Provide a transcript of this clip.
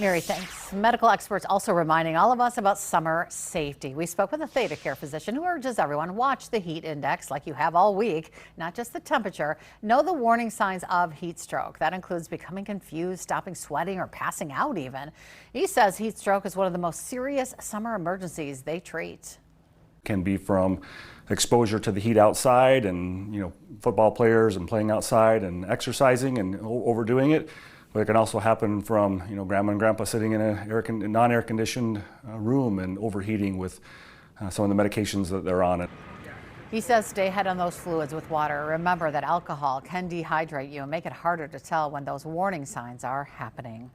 Mary, thanks. Medical experts also reminding all of us about summer safety. We spoke with a ThedaCare physician who urges everyone watch the heat index like you have all week, not just the temperature. Know the warning signs of heat stroke. That includes becoming confused, stopping sweating, or passing out even. He says heat stroke is one of the most serious summer emergencies they treat. Can be from exposure to the heat outside and, football players and playing outside and exercising and overdoing it. But it can also happen from, grandma and grandpa sitting in a non-air conditioned room and overheating with some of the medications that they're on. He says stay ahead on those fluids with water. Remember that alcohol can dehydrate you and make it harder to tell when those warning signs are happening.